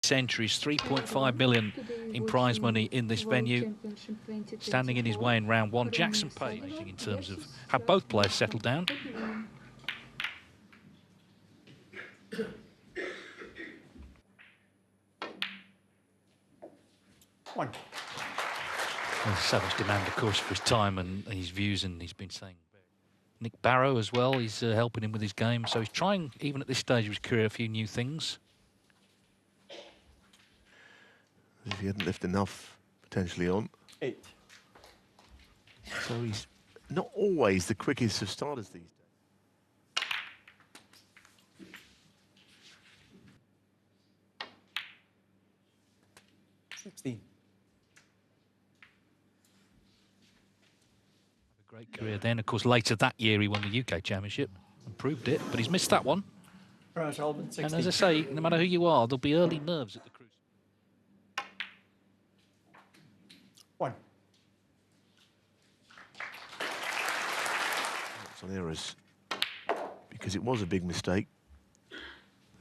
26 entries, 3.5 million in prize money in this venue. Standing in his way in round one, Jackson Page, in terms of how both players settled down. One. There's so much demand, of course, for his time and his views, and he's been saying Nick Barrow as well, he's helping him with his game, so he's trying, even at this stage of his career, a few new things. If he hadn't left enough potentially on. 8. So he's not always the quickest of starters these days. 16. Great career then. Of course, later that year he won the UK Championship and proved it, but he's missed that one. Ronnie O'Sullivan, 16. And as I say, no matter who you are, there'll be early nerves at the cruise. 1. It's on errors because it was a big mistake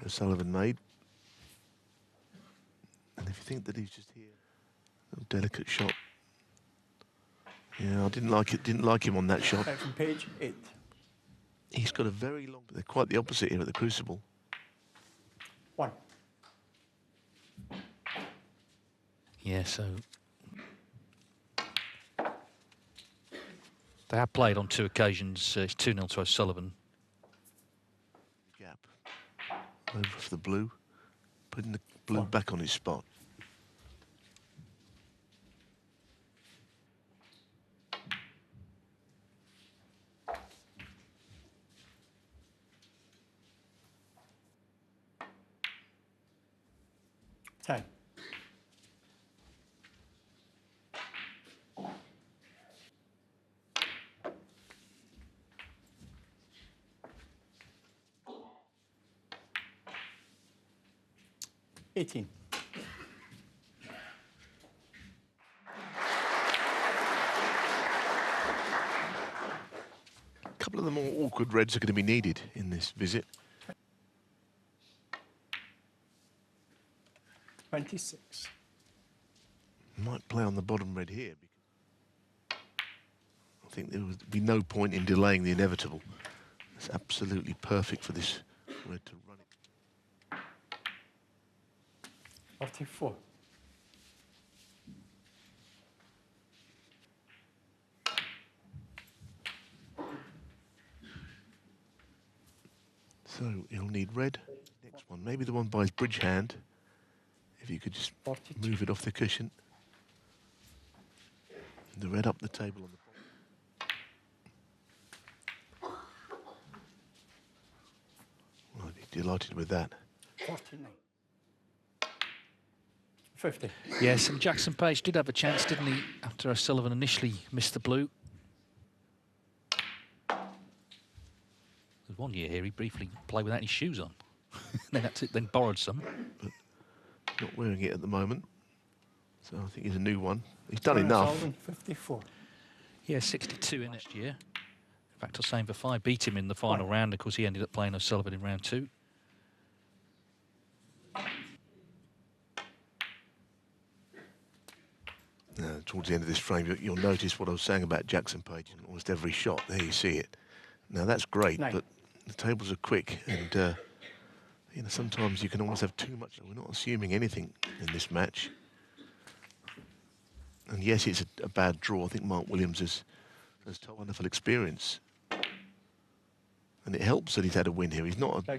O'Sullivan made. And if you think that he's just here, a delicate shot. Yeah, I didn't like it. Didn't like him on that shot. From Page, 8. He's got a very long. They're quite the opposite here at the Crucible. 1. Yeah, so they have played on 2 occasions. It's 2-0 to O'Sullivan. Gap over for the blue, putting the blue back on his spot. Ten. $18. A couple of the more awkward reds are going to be needed in this visit. 26. Might play on the bottom red here. Because I think there would be no point in delaying the inevitable. It's absolutely perfect for this red to run it. 44. So he'll need red. Next one, maybe the one by his bridge hand. If you could just 42. move it off the cushion. The red up the table on the bottom. Well, I'd be delighted with that. 49. 50. Yes, and Jackson Page did have a chance, didn't he, after O'Sullivan initially missed the blue. There's one year here he briefly played without any shoes on. then borrowed some. But not wearing it at the moment. So I think he's a new one. He's done enough. 54. Yeah, 62 in next year. In fact, I was saying for 5 beat him in the final round. Of course, he ended up playing O'Sullivan in round 2. Towards the end of this frame, you'll notice what I was saying about Jackson Page in almost every shot. There you see it. Now that's great, but the tables are quick, and you know, sometimes you can almost have too much. We're not assuming anything in this match. And yes, it's a bad draw. I think Mark Williams has a wonderful experience. And it helps that he's had a win here. He's not a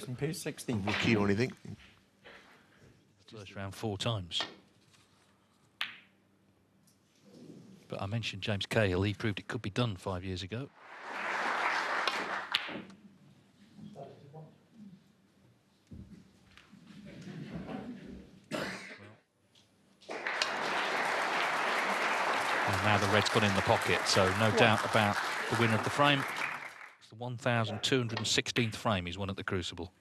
rookie or anything. First round 4 times. But I mentioned James Cahill. He proved it could be done 5 years ago. And now the red's got in the pocket, so no doubt about the winner of the frame. It's the 1,216th frame he's won at the Crucible.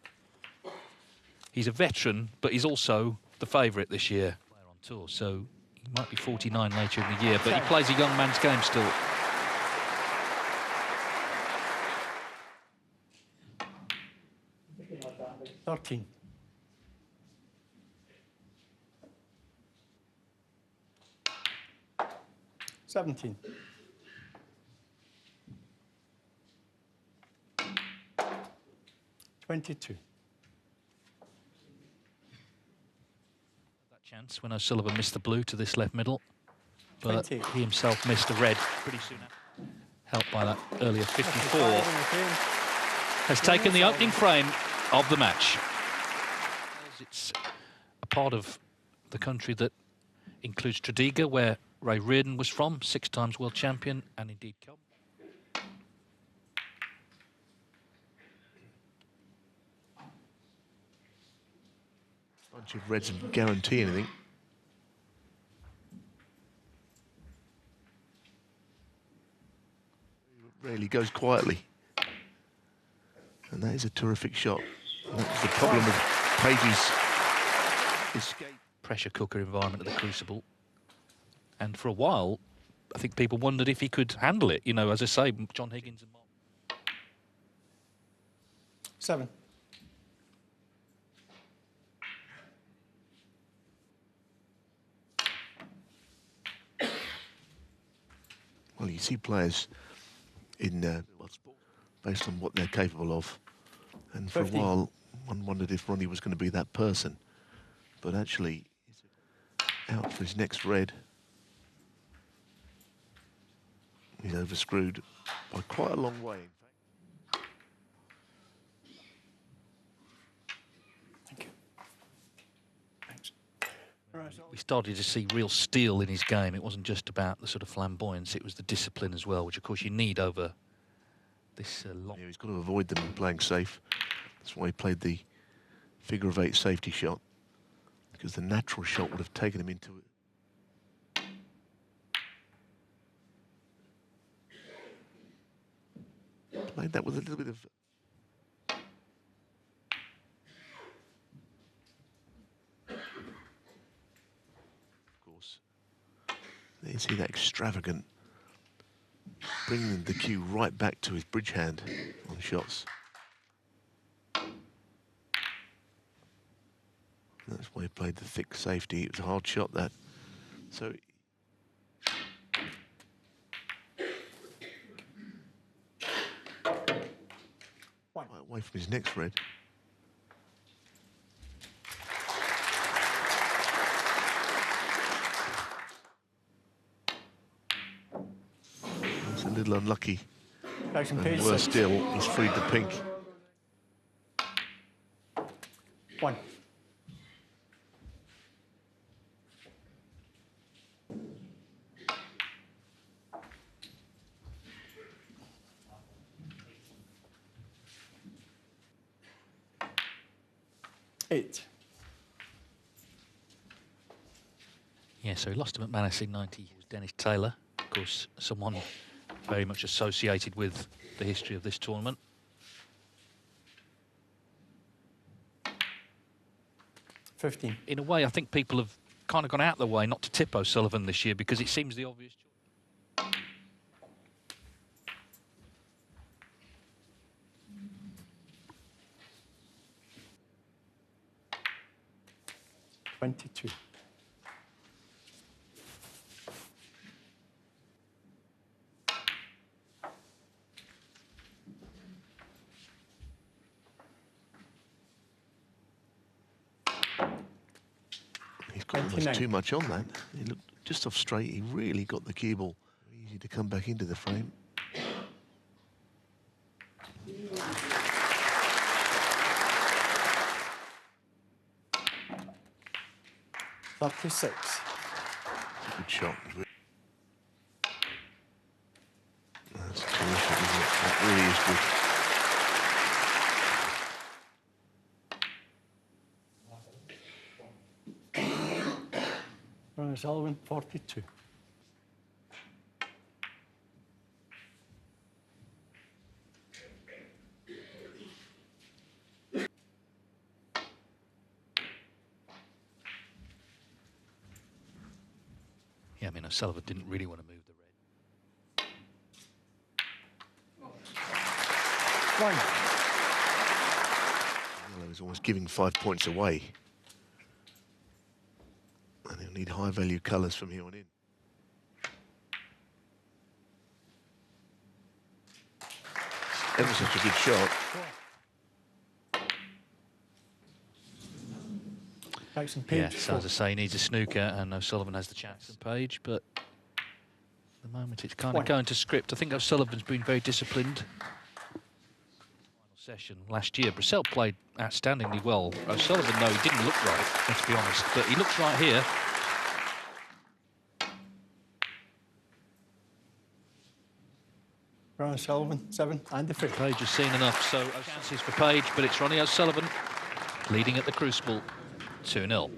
He's a veteran, but he's also the favourite this year on tour, so he might be 49 later in the year, but he plays a young man's game still. 17. 22. That chance when O'Sullivan missed the blue to this left middle, but 20. he himself missed a red pretty soon after. Helped by that earlier 54, has taken the opening frame of the match. It's a part of the country that includes Tredegar, where Ray Reardon was from, 6 times world champion, and indeed Kelm. Bunch of reds and guarantee anything. Rarely goes quietly. And that is a terrific shot. And that's the problem with Page's escape. Pressure cooker environment of the Crucible. And for a while, I think people wondered if he could handle it. You know, as I say, John Higgins and Mark. 7. Well, you see players in based on what they're capable of. And for 15. a while, one wondered if Ronnie was going to be that person. But actually, he's out for his next red. He's overscrewed by quite a long way, in fact. Thank you. Thanks. We started to see real steel in his game. It wasn't just about the sort of flamboyance, it was the discipline as well, which of course you need over this long... Yeah, he's got to avoid them playing safe. That's why he played the figure of 8 safety shot, because the natural shot would have taken him into it. Played that with a little bit of... Of course, there you see that extravagant, bringing the cue right back to his bridge hand on shots. That's why he played the thick safety. It was a hard shot, that. So... right away from his next red. It's a little unlucky. And worse still, he's freed the pink. 1. Eight. Yeah, so he lost to McManus in 90. It was Dennis Taylor, of course, someone very much associated with the history of this tournament. 15. In a way, I think people have kind of gone out of their way not to tip O'Sullivan this year because it seems the obvious choice. 22. He's got almost too much on that. He looked just off straight. He really got the cue ball. Easy to come back into the frame. $36. That's a good shot. That's terrific, isn't it? That really is good. Ronnie O'Sullivan, 42. Yeah, I mean, O'Sullivan didn't really want to move the red. 1. Yellow is almost giving 5 points away. And he'll need high value colours from here on in. ever such a good shot. Jackson Page. Yeah, so as I say, he needs a snooker, and O'Sullivan has the chance. Page, but at the moment it's kind of going to script. I think O'Sullivan's been very disciplined. Final session last year, Brissell played outstandingly well. O'Sullivan, though, he didn't look right, let's be honest, but he looks right here. Ronnie O'Sullivan, 7 and the 3. Page has seen enough, so chances for Page, but it's Ronnie O'Sullivan leading at the Crucible 2-0.